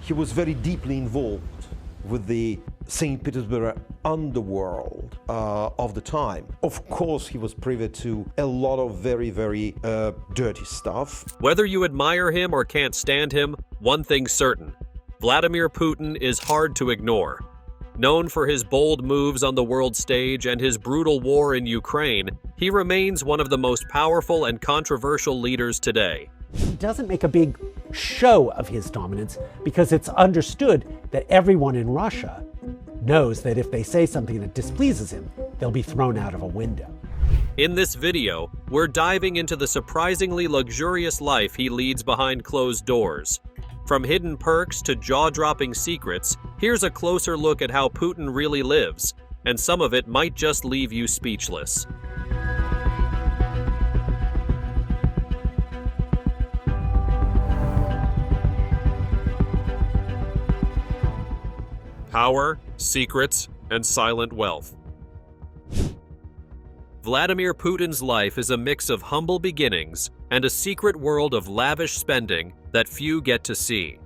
He was very deeply involved with the St. Petersburg underworld of the time. Of course, he was privy to a lot of very, very dirty stuff. Whether you admire him or can't stand him, one thing's certain: Vladimir Putin is hard to ignore. Known for his bold moves on the world stage and his brutal war in Ukraine, he remains one of the most powerful and controversial leaders today. He doesn't make a big show of his dominance because it's understood that everyone in Russia knows that if they say something that displeases him, they'll be thrown out of a window. In this video, we're diving into the surprisingly luxurious life he leads behind closed doors. From hidden perks to jaw-dropping secrets, here's a closer look at how Putin really lives, and some of it might just leave you speechless. Power, secrets, and silent wealth. Vladimir Putin's life is a mix of humble beginnings and a secret world of lavish spending that few get to see.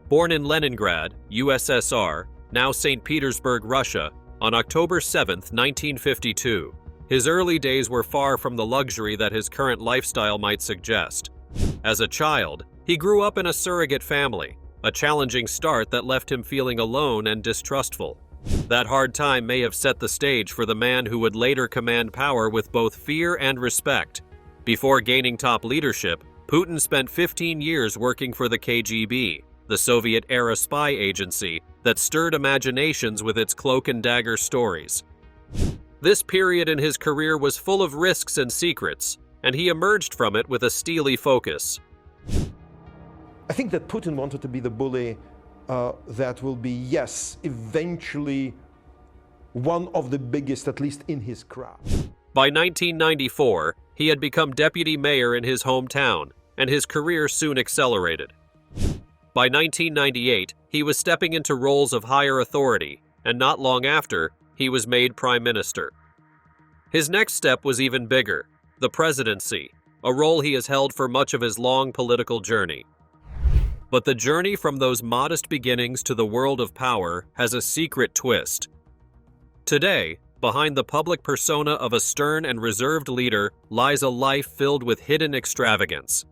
Born in Leningrad, USSR, now St. Petersburg, Russia, on October 7, 1952, his early days were far from the luxury that his current lifestyle might suggest. As a child, he grew up in a surrogate family, a challenging start that left him feeling alone and distrustful. That hard time may have set the stage for the man who would later command power with both fear and respect. Before gaining top leadership, Putin spent 15 years working for the KGB, the Soviet-era spy agency that stirred imaginations with its cloak and dagger stories. This period in his career was full of risks and secrets, and he emerged from it with a steely focus. I think that Putin wanted to be the bully that will be, yes, eventually one of the biggest, at least in his crowd. By 1994, he had become deputy mayor in his hometown, and his career soon accelerated. By 1998, he was stepping into roles of higher authority, and not long after, he was made prime minister. His next step was even bigger: the presidency, a role he has held for much of his long political journey. But the journey from those modest beginnings to the world of power has a secret twist. Today, behind the public persona of a stern and reserved leader lies a life filled with hidden extravagance.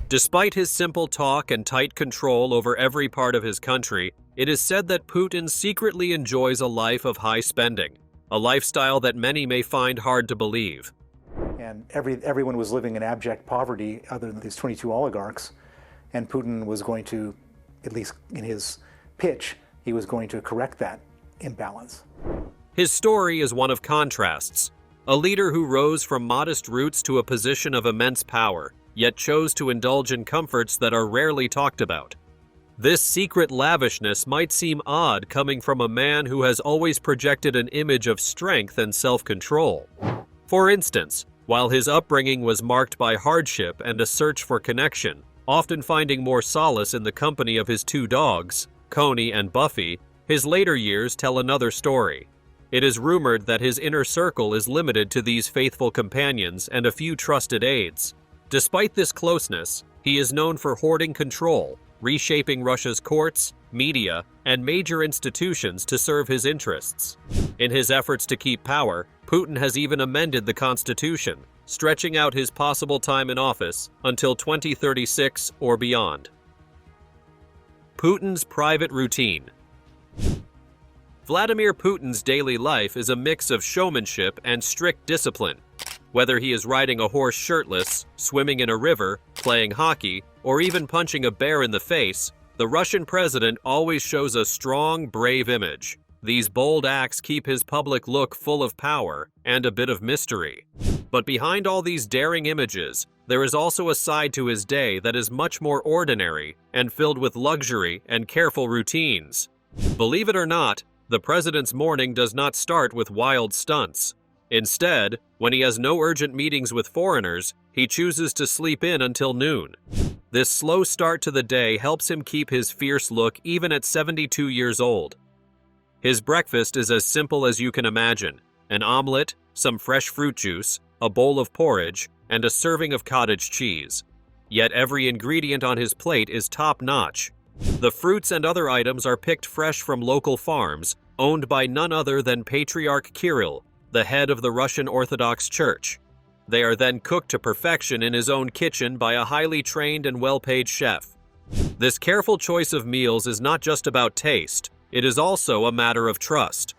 Despite his simple talk and tight control over every part of his country, it is said that Putin secretly enjoys a life of high spending, a lifestyle that many may find hard to believe. And everyone was living in abject poverty other than these 22 oligarchs. And Putin was going to, at least in his pitch, he was going to correct that imbalance. His story is one of contrasts, a leader who rose from modest roots to a position of immense power, yet chose to indulge in comforts that are rarely talked about. This secret lavishness might seem odd coming from a man who has always projected an image of strength and self-control. For instance, while his upbringing was marked by hardship and a search for connection, often finding more solace in the company of his two dogs, Coney and Buffy, his later years tell another story. It is rumored that his inner circle is limited to these faithful companions and a few trusted aides. Despite this closeness, he is known for hoarding control, reshaping Russia's courts, media, and major institutions to serve his interests. In his efforts to keep power, Putin has even amended the constitution, stretching out his possible time in office until 2036 or beyond. Putin's private routine. Vladimir Putin's daily life is a mix of showmanship and strict discipline. Whether he is riding a horse shirtless, swimming in a river, playing hockey, or even punching a bear in the face, the Russian president always shows a strong, brave image. These bold acts keep his public look full of power and a bit of mystery. But behind all these daring images, there is also a side to his day that is much more ordinary and filled with luxury and careful routines. Believe it or not, the president's morning does not start with wild stunts. Instead, when he has no urgent meetings with foreigners, he chooses to sleep in until noon. This slow start to the day helps him keep his fierce look even at 72 years old. His breakfast is as simple as you can imagine: an omelet, some fresh fruit juice, a bowl of porridge, and a serving of cottage cheese. Yet every ingredient on his plate is top-notch. The fruits and other items are picked fresh from local farms, owned by none other than Patriarch Kirill, the head of the Russian Orthodox Church. They are then cooked to perfection in his own kitchen by a highly trained and well-paid chef. This careful choice of meals is not just about taste, it is also a matter of trust.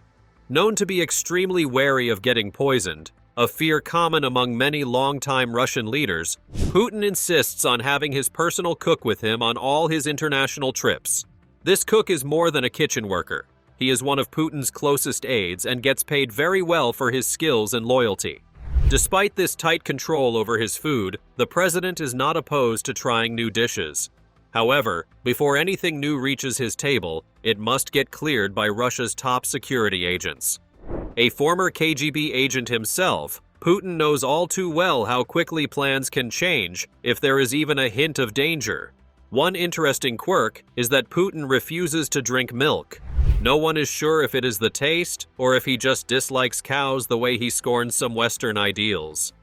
Known to be extremely wary of getting poisoned, a fear common among many longtime Russian leaders, Putin insists on having his personal cook with him on all his international trips. This cook is more than a kitchen worker. He is one of Putin's closest aides and gets paid very well for his skills and loyalty. Despite this tight control over his food, the president is not opposed to trying new dishes. However, before anything new reaches his table, it must get cleared by Russia's top security agents. A former KGB agent himself, Putin knows all too well how quickly plans can change if there is even a hint of danger. One interesting quirk is that Putin refuses to drink milk. No one is sure if it is the taste or if he just dislikes cows the way he scorns some Western ideals.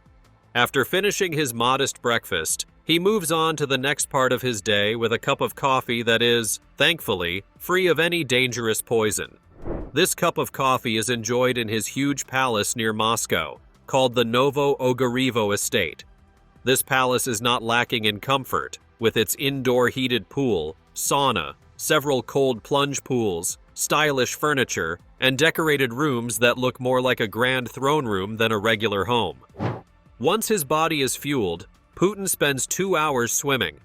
After finishing his modest breakfast, he moves on to the next part of his day with a cup of coffee that is, thankfully, free of any dangerous poison. This cup of coffee is enjoyed in his huge palace near Moscow, called the Novo Ogarivo Estate. This palace is not lacking in comfort, with its indoor heated pool, sauna, several cold plunge pools, stylish furniture, and decorated rooms that look more like a grand throne room than a regular home. Once his body is fueled, Putin spends 2 hours swimming,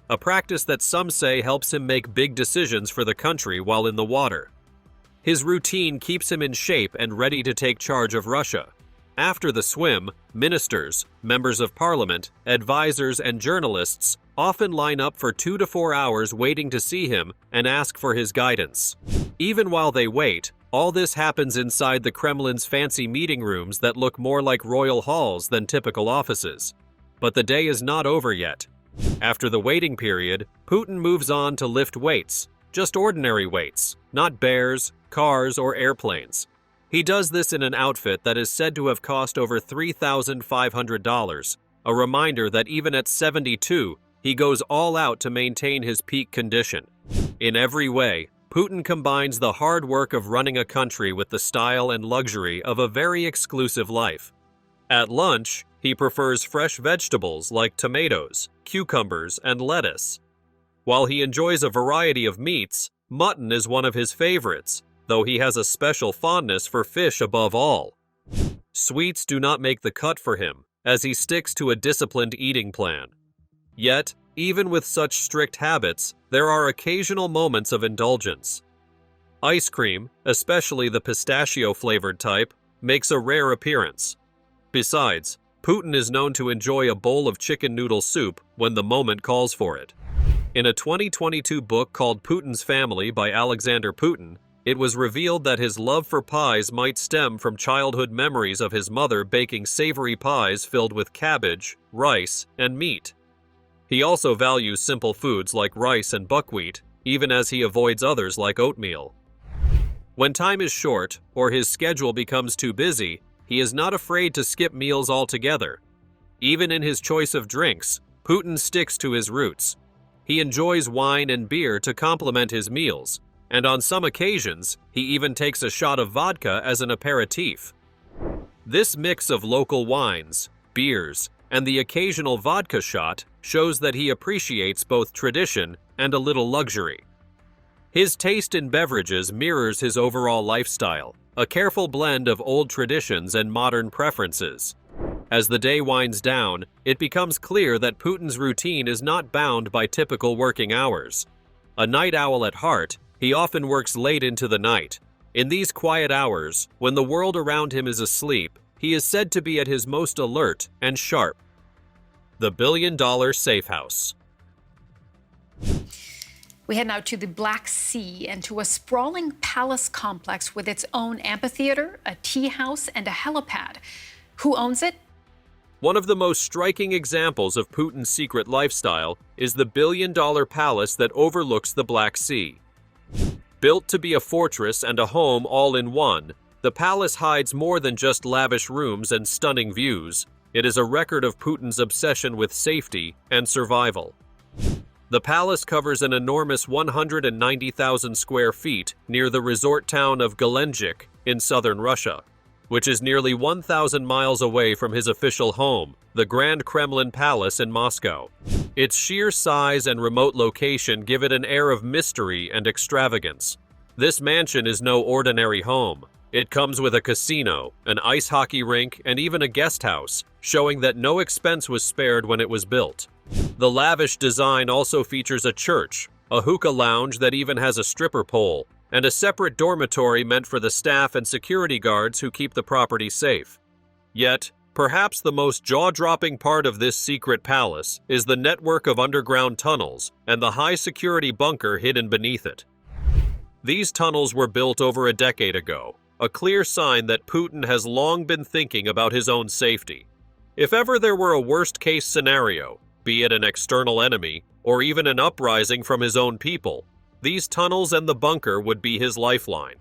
a practice that some say helps him make big decisions for the country while in the water. His routine keeps him in shape and ready to take charge of Russia. After the swim, ministers, members of parliament, advisors, and journalists often line up for 2 to 4 hours waiting to see him and ask for his guidance. Even while they wait, all this happens inside the Kremlin's fancy meeting rooms that look more like royal halls than typical offices. But the day is not over yet. After the waiting period, Putin moves on to lift weights, just ordinary weights, not bears, cars, or airplanes. He does this in an outfit that is said to have cost over $3,500, a reminder that even at 72, he goes all out to maintain his peak condition. In every way, Putin combines the hard work of running a country with the style and luxury of a very exclusive life. At lunch, he prefers fresh vegetables like tomatoes, cucumbers, and lettuce. While he enjoys a variety of meats, mutton is one of his favorites, though he has a special fondness for fish above all. Sweets do not make the cut for him, as he sticks to a disciplined eating plan. Yet, even with such strict habits, there are occasional moments of indulgence. Ice cream, especially the pistachio-flavored type, makes a rare appearance. Besides, Putin is known to enjoy a bowl of chicken noodle soup when the moment calls for it. In a 2022 book called Putin's Family by Alexander Putin, it was revealed that his love for pies might stem from childhood memories of his mother baking savory pies filled with cabbage, rice, and meat. He also values simple foods like rice and buckwheat, even as he avoids others like oatmeal. When time is short, or his schedule becomes too busy, he is not afraid to skip meals altogether. Even in his choice of drinks, Putin sticks to his roots. He enjoys wine and beer to complement his meals, and on some occasions, he even takes a shot of vodka as an aperitif. This mix of local wines, beers, and the occasional vodka shot shows that he appreciates both tradition and a little luxury. His taste in beverages mirrors his overall lifestyle, a careful blend of old traditions and modern preferences. As the day winds down, it becomes clear that Putin's routine is not bound by typical working hours. A night owl at heart, he often works late into the night. In these quiet hours, when the world around him is asleep, he is said to be at his most alert and sharp. The billion-dollar safe house. We head now to the Black Sea and to a sprawling palace complex with its own amphitheater, a tea house, and a helipad. Who owns it? One of the most striking examples of Putin's secret lifestyle is the billion-dollar palace that overlooks the Black Sea. Built to be a fortress and a home all in one, the palace hides more than just lavish rooms and stunning views. It is a record of Putin's obsession with safety and survival. The palace covers an enormous 190,000 square feet near the resort town of Gelendzhik in southern Russia, which is nearly 1,000 miles away from his official home, the Grand Kremlin Palace in Moscow. Its sheer size and remote location give it an air of mystery and extravagance. This mansion is no ordinary home. It comes with a casino, an ice hockey rink, and even a guest house, showing that no expense was spared when it was built. The lavish design also features a church, a hookah lounge that even has a stripper pole, and a separate dormitory meant for the staff and security guards who keep the property safe. Yet, perhaps the most jaw-dropping part of this secret palace is the network of underground tunnels and the high-security bunker hidden beneath it. These tunnels were built over a decade ago, a clear sign that Putin has long been thinking about his own safety. If ever there were a worst-case scenario, be it an external enemy or even an uprising from his own people, these tunnels and the bunker would be his lifeline.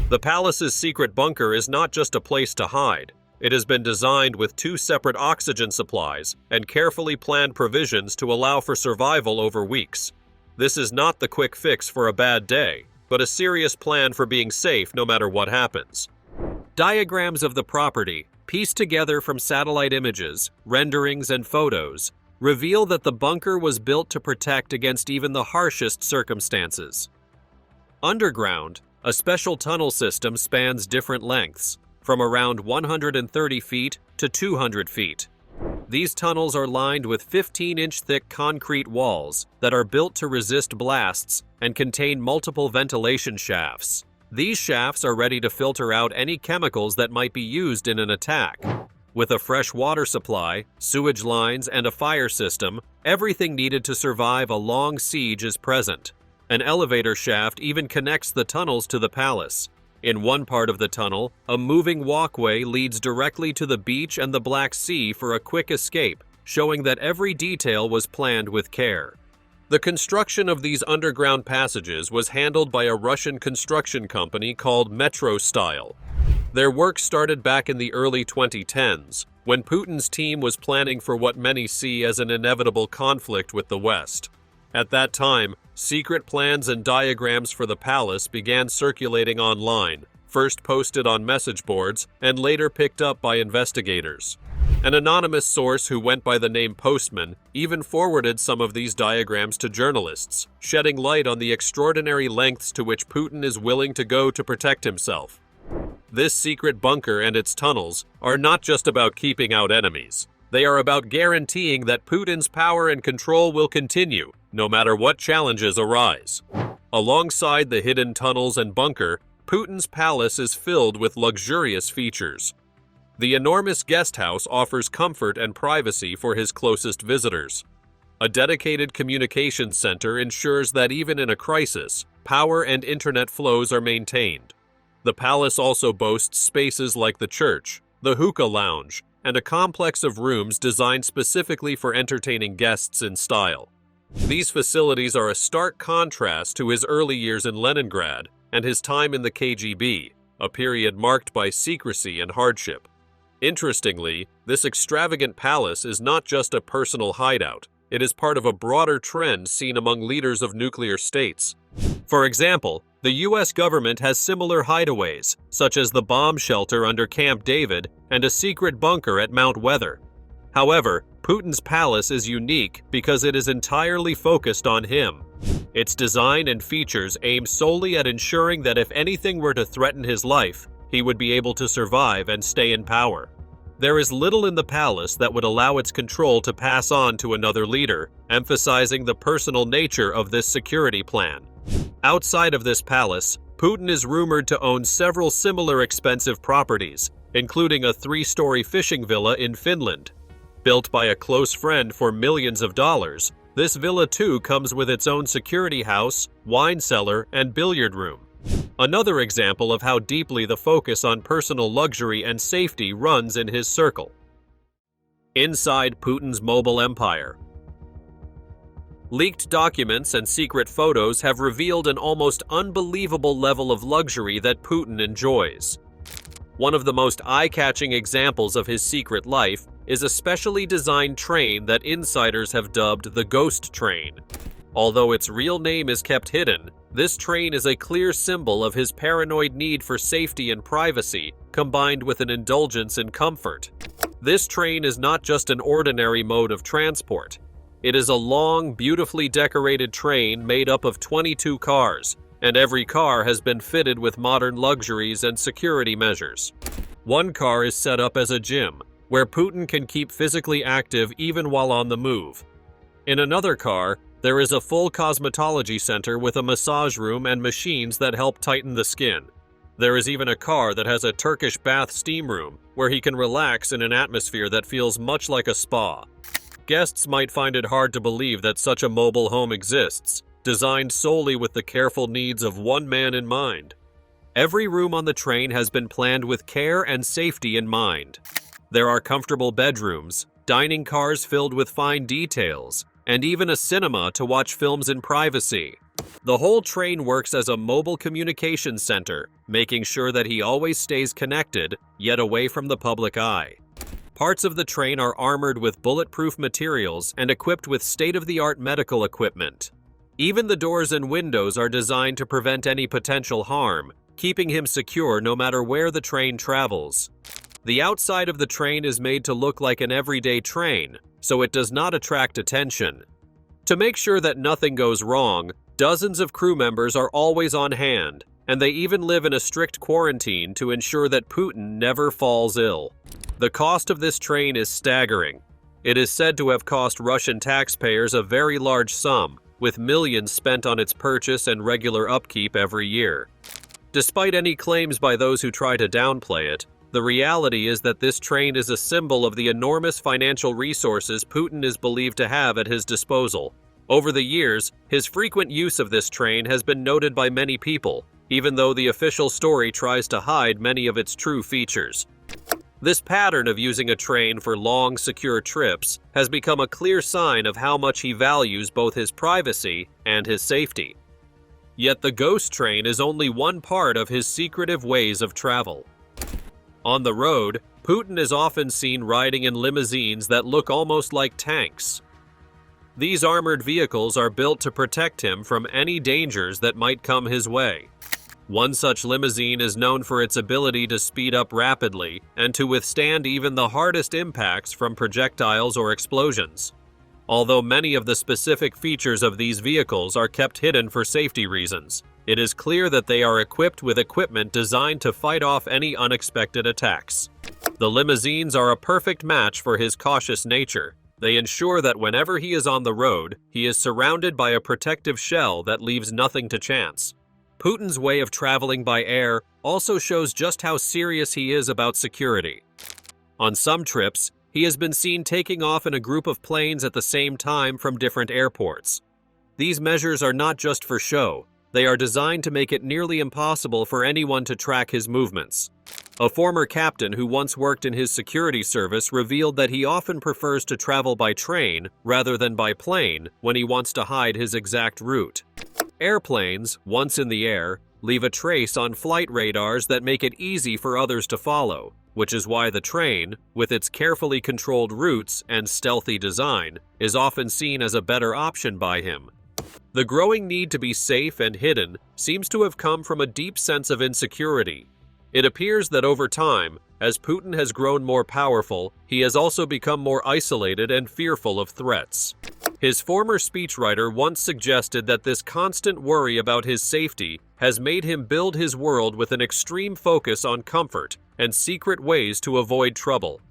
The palace's secret bunker is not just a place to hide. It has been designed with 2 separate oxygen supplies and carefully planned provisions to allow for survival over weeks. This is not the quick fix for a bad day, but a serious plan for being safe no matter what happens. Diagrams of the property, pieced together from satellite images, renderings, and photos, reveal that the bunker was built to protect against even the harshest circumstances. Underground, a special tunnel system spans different lengths, from around 130 feet to 200 feet. These tunnels are lined with 15-inch thick concrete walls that are built to resist blasts and contain multiple ventilation shafts. These shafts are ready to filter out any chemicals that might be used in an attack. With a fresh water supply, sewage lines, and a fire system, everything needed to survive a long siege is present. An elevator shaft even connects the tunnels to the palace. In one part of the tunnel, a moving walkway leads directly to the beach and the Black Sea for a quick escape, showing that every detail was planned with care. The construction of these underground passages was handled by a Russian construction company called Metro Style. Their work started back in the early 2010s, when Putin's team was planning for what many see as an inevitable conflict with the West. At that time, secret plans and diagrams for the palace began circulating online, first posted on message boards and later picked up by investigators. An anonymous source who went by the name Postman even forwarded some of these diagrams to journalists, shedding light on the extraordinary lengths to which Putin is willing to go to protect himself. This secret bunker and its tunnels are not just about keeping out enemies. They are about guaranteeing that Putin's power and control will continue, no matter what challenges arise. Alongside the hidden tunnels and bunker, Putin's palace is filled with luxurious features. The enormous guest house offers comfort and privacy for his closest visitors. A dedicated communications center ensures that even in a crisis, power and internet flows are maintained. The palace also boasts spaces like the church, the hookah lounge, and a complex of rooms designed specifically for entertaining guests in style. These facilities are a stark contrast to his early years in Leningrad and his time in the KGB, a period marked by secrecy and hardship. Interestingly, this extravagant palace is not just a personal hideout. It is part of a broader trend seen among leaders of nuclear states. For example, the US government has similar hideaways, such as the bomb shelter under Camp David and a secret bunker at Mount Weather. However, Putin's palace is unique because it is entirely focused on him. Its design and features aim solely at ensuring that if anything were to threaten his life, he would be able to survive and stay in power. There is little in the palace that would allow its control to pass on to another leader, emphasizing the personal nature of this security plan. Outside of this palace, Putin is rumored to own several similar expensive properties, including a 3-story fishing villa in Finland. Built by a close friend for millions of dollars, this villa too comes with its own security house, wine cellar, and billiard room. Another example of how deeply the focus on personal luxury and safety runs in his circle. Inside Putin's mobile empire. Leaked documents and secret photos have revealed an almost unbelievable level of luxury that Putin enjoys. One of the most eye-catching examples of his secret life is a specially designed train that insiders have dubbed the Ghost Train. Although its real name is kept hidden, this train is a clear symbol of his paranoid need for safety and privacy, combined with an indulgence in comfort. This train is not just an ordinary mode of transport. It is a long, beautifully decorated train made up of 22 cars, and every car has been fitted with modern luxuries and security measures. One car is set up as a gym, where Putin can keep physically active even while on the move. In another car, there is a full cosmetology center with a massage room and machines that help tighten the skin. There is even a car that has a Turkish bath steam room, where he can relax in an atmosphere that feels much like a spa. Guests might find it hard to believe that such a mobile home exists, designed solely with the careful needs of one man in mind. Every room on the train has been planned with care and safety in mind. There are comfortable bedrooms, dining cars filled with fine details, and even a cinema to watch films in privacy. The whole train works as a mobile communication center, making sure that he always stays connected, yet away from the public eye. Parts of the train are armored with bulletproof materials and equipped with state-of-the-art medical equipment. Even the doors and windows are designed to prevent any potential harm, keeping him secure no matter where the train travels. The outside of the train is made to look like an everyday train, so it does not attract attention. To make sure that nothing goes wrong, dozens of crew members are always on hand, and they even live in a strict quarantine to ensure that Putin never falls ill. The cost of this train is staggering. It is said to have cost Russian taxpayers a very large sum, with millions spent on its purchase and regular upkeep every year. Despite any claims by those who try to downplay it, the reality is that this train is a symbol of the enormous financial resources Putin is believed to have at his disposal. Over the years, his frequent use of this train has been noted by many people, even though the official story tries to hide many of its true features. This pattern of using a train for long, secure trips has become a clear sign of how much he values both his privacy and his safety. Yet the ghost train is only one part of his secretive ways of travel. On the road, Putin is often seen riding in limousines that look almost like tanks. These armored vehicles are built to protect him from any dangers that might come his way. One such limousine is known for its ability to speed up rapidly and to withstand even the hardest impacts from projectiles or explosions. Although many of the specific features of these vehicles are kept hidden for safety reasons, it is clear that they are equipped with equipment designed to fight off any unexpected attacks. The limousines are a perfect match for his cautious nature. They ensure that whenever he is on the road, he is surrounded by a protective shell that leaves nothing to chance. Putin's way of traveling by air also shows just how serious he is about security. On some trips, he has been seen taking off in a group of planes at the same time from different airports. These measures are not just for show, they are designed to make it nearly impossible for anyone to track his movements. A former captain who once worked in his security service revealed that he often prefers to travel by train rather than by plane when he wants to hide his exact route. Airplanes, once in the air, leave a trace on flight radars that make it easy for others to follow, which is why the train, with its carefully controlled routes and stealthy design, is often seen as a better option by him. The growing need to be safe and hidden seems to have come from a deep sense of insecurity. It appears that over time, as Putin has grown more powerful, he has also become more isolated and fearful of threats. His former speechwriter once suggested that this constant worry about his safety has made him build his world with an extreme focus on comfort and secret ways to avoid trouble.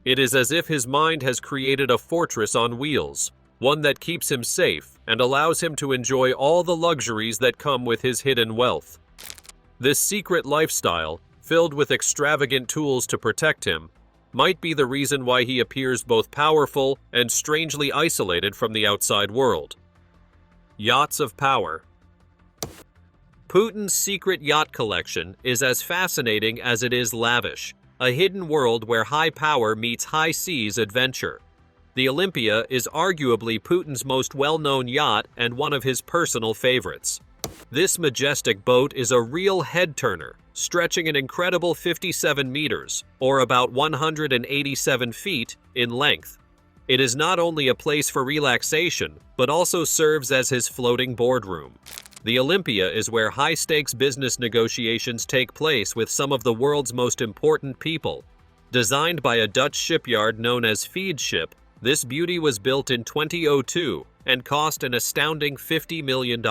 It is as if his mind has created a fortress on wheels, one that keeps him safe and allows him to enjoy all the luxuries that come with his hidden wealth. This secret lifestyle, filled with extravagant tools to protect him, might be the reason why he appears both powerful and strangely isolated from the outside world. Yachts of power. Putin's secret yacht collection is as fascinating as it is lavish, a hidden world where high power meets high seas adventure. The Olympia is arguably Putin's most well-known yacht and one of his personal favorites. This majestic boat is a real head-turner, stretching an incredible 57 meters, or about 187 feet, in length. It is not only a place for relaxation, but also serves as his floating boardroom. The Olympia is where high-stakes business negotiations take place with some of the world's most important people. Designed by a Dutch shipyard known as Feed Ship, this beauty was built in 2002 and cost an astounding $50 million.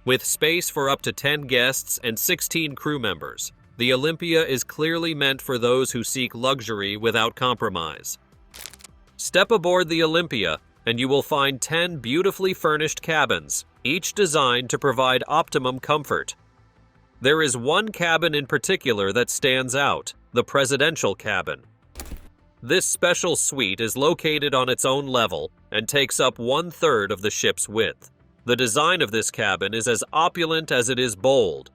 With space for up to 10 guests and 16 crew members, the Olympia is clearly meant for those who seek luxury without compromise. Step aboard the Olympia, and you will find 10 beautifully furnished cabins, each designed to provide optimum comfort. There is one cabin in particular that stands out, the presidential cabin. This special suite is located on its own level and takes up 1/3 of the ship's width. The design of this cabin is as opulent as it is bold.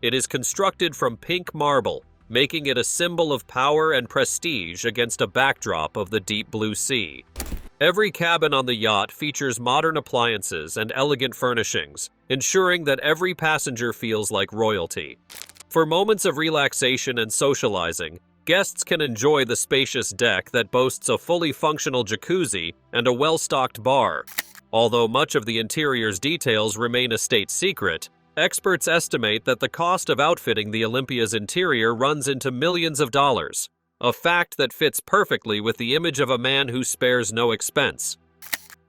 It is constructed from pink marble, making it a symbol of power and prestige against a backdrop of the deep blue sea. Every cabin on the yacht features modern appliances and elegant furnishings, ensuring that every passenger feels like royalty. For moments of relaxation and socializing, guests can enjoy the spacious deck that boasts a fully functional jacuzzi and a well-stocked bar. Although much of the interior's details remain a state secret, experts estimate that the cost of outfitting the Olympia's interior runs into millions of dollars, a fact that fits perfectly with the image of a man who spares no expense.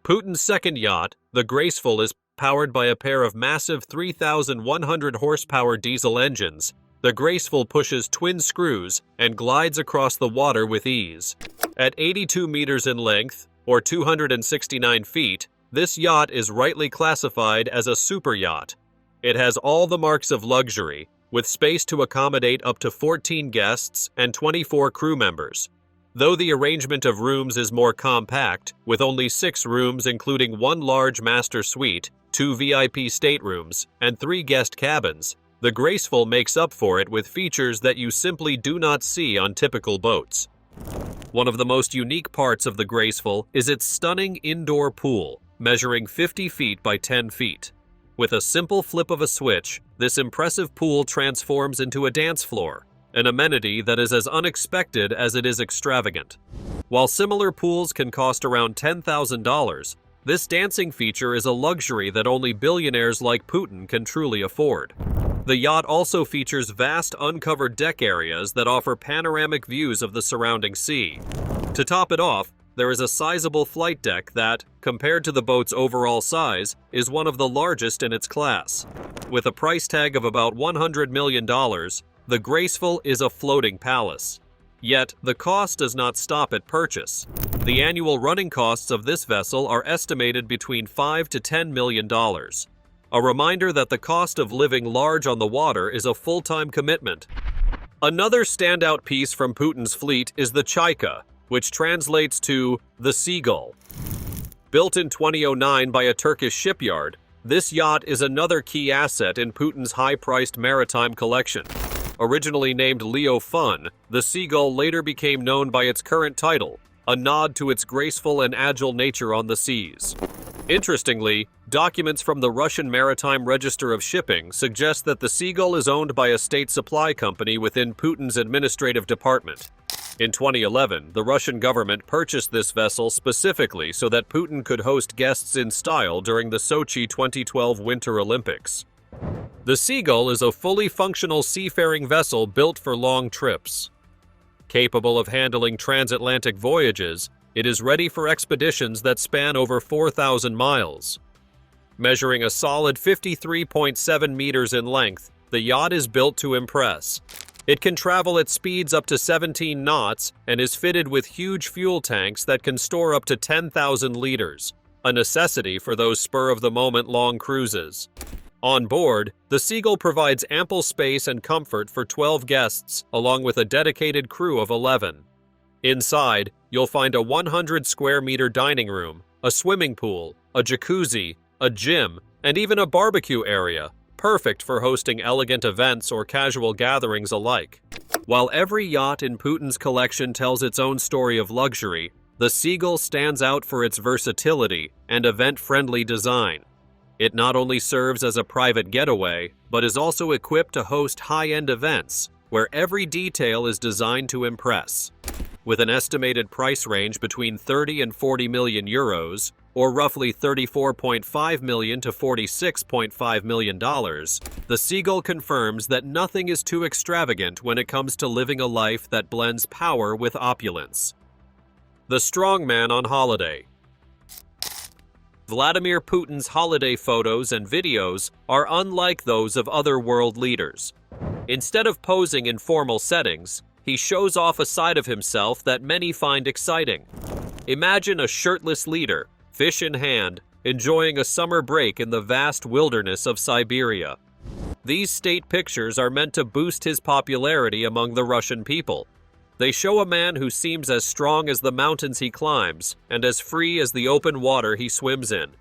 Putin's second yacht, the Graceful, is powered by a pair of massive 3,100 horsepower diesel engines. The Graceful pushes twin screws and glides across the water with ease. At 82 meters in length, or 269 feet, this yacht is rightly classified as a super yacht. It has all the marks of luxury, with space to accommodate up to 14 guests and 24 crew members. Though the arrangement of rooms is more compact, with only 6 rooms including 1 large master suite, 2 VIP staterooms, and 3 guest cabins, the Graceful makes up for it with features that you simply do not see on typical boats. One of the most unique parts of the Graceful is its stunning indoor pool, measuring 50 feet by 10 feet. With a simple flip of a switch, this impressive pool transforms into a dance floor, an amenity that is as unexpected as it is extravagant. While similar pools can cost around $10,000, this dancing feature is a luxury that only billionaires like Putin can truly afford. The yacht also features vast uncovered deck areas that offer panoramic views of the surrounding sea. To top it off, there is a sizable flight deck that, compared to the boat's overall size, is one of the largest in its class. With a price tag of about $100 million, the Graceful is a floating palace. Yet, the cost does not stop at purchase. The annual running costs of this vessel are estimated between $5 to $10 million. A reminder that the cost of living large on the water is a full-time commitment. Another standout piece from Putin's fleet is the Chaika, which translates to the Seagull. Built in 2009 by a Turkish shipyard, this yacht is another key asset in Putin's high-priced maritime collection. Originally named Leo Fun, the Seagull later became known by its current title, a nod to its graceful and agile nature on the seas. Interestingly, documents from the Russian Maritime Register of Shipping suggest that the Seagull is owned by a state supply company within Putin's administrative department. In 2011, the Russian government purchased this vessel specifically so that Putin could host guests in style during the Sochi 2012 Winter Olympics. The Seagull is a fully functional seafaring vessel built for long trips. Capable of handling transatlantic voyages, it is ready for expeditions that span over 4,000 miles. Measuring a solid 53.7 meters in length, the yacht is built to impress. It can travel at speeds up to 17 knots and is fitted with huge fuel tanks that can store up to 10,000 liters, a necessity for those spur-of-the-moment long cruises. On board, the Seagull provides ample space and comfort for 12 guests, along with a dedicated crew of 11. Inside, you'll find a 100-square-meter dining room, a swimming pool, a jacuzzi, a gym, and even a barbecue area, perfect for hosting elegant events or casual gatherings alike. While every yacht in Putin's collection tells its own story of luxury, the Seagull stands out for its versatility and event-friendly design. It not only serves as a private getaway, but is also equipped to host high-end events, where every detail is designed to impress. with an estimated price range between 30 and 40 million euros, or roughly $34.5 million to $46.5 million, the seagull confirms that nothing is too extravagant when it comes to living a life that blends power with opulence. The strongman on holiday. Vladimir Putin's holiday photos and videos are unlike those of other world leaders. Instead of posing in formal settings, he shows off a side of himself that many find exciting. Imagine a shirtless leader, fish in hand, enjoying a summer break in the vast wilderness of Siberia. These state pictures are meant to boost his popularity among the Russian people. They show a man who seems as strong as the mountains he climbs and as free as the open water he swims in.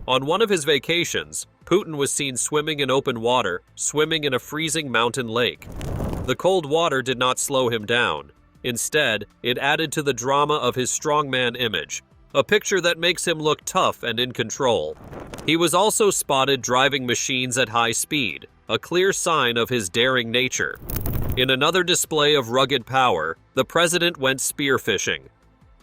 On one of his vacations, Putin was seen swimming in open water, swimming in a freezing mountain lake. The cold water did not slow him down. Instead, it added to the drama of his strongman image, a picture that makes him look tough and in control. He was also spotted driving machines at high speed, a clear sign of his daring nature. In another display of rugged power, the president went spearfishing.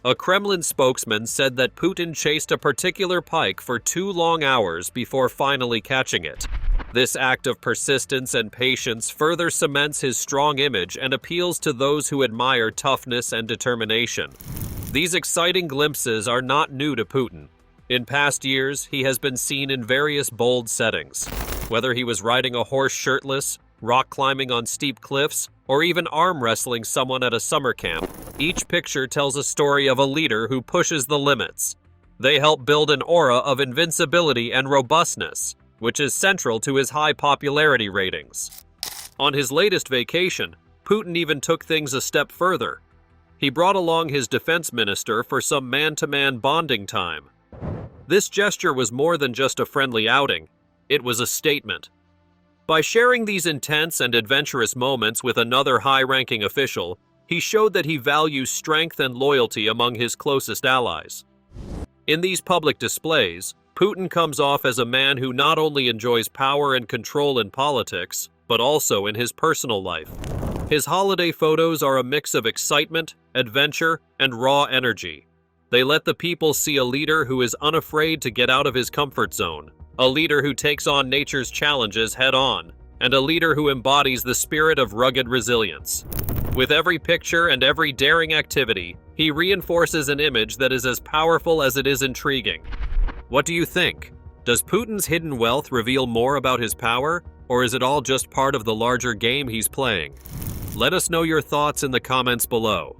A Kremlin spokesman said that Putin chased a particular pike for 2 long hours before finally catching it. This act of persistence and patience further cements his strong image and appeals to those who admire toughness and determination. These exciting glimpses are not new to Putin. In past years, he has been seen in various bold settings. Whether he was riding a horse shirtless, rock climbing on steep cliffs, or even arm wrestling someone at a summer camp, each picture tells a story of a leader who pushes the limits. They help build an aura of invincibility and robustness, which is central to his high popularity ratings. On his latest vacation, Putin even took things a step further. He brought along his defense minister for some man-to-man bonding time. This gesture was more than just a friendly outing. It was a statement. By sharing these intense and adventurous moments with another high-ranking official, he showed that he values strength and loyalty among his closest allies. In these public displays, Putin comes off as a man who not only enjoys power and control in politics, but also in his personal life. His holiday photos are a mix of excitement, adventure, and raw energy. They let the people see a leader who is unafraid to get out of his comfort zone, a leader who takes on nature's challenges head-on, and a leader who embodies the spirit of rugged resilience. With every picture and every daring activity, he reinforces an image that is as powerful as it is intriguing. What do you think? Does Putin's hidden wealth reveal more about his power, or is it all just part of the larger game he's playing? Let us know your thoughts in the comments below.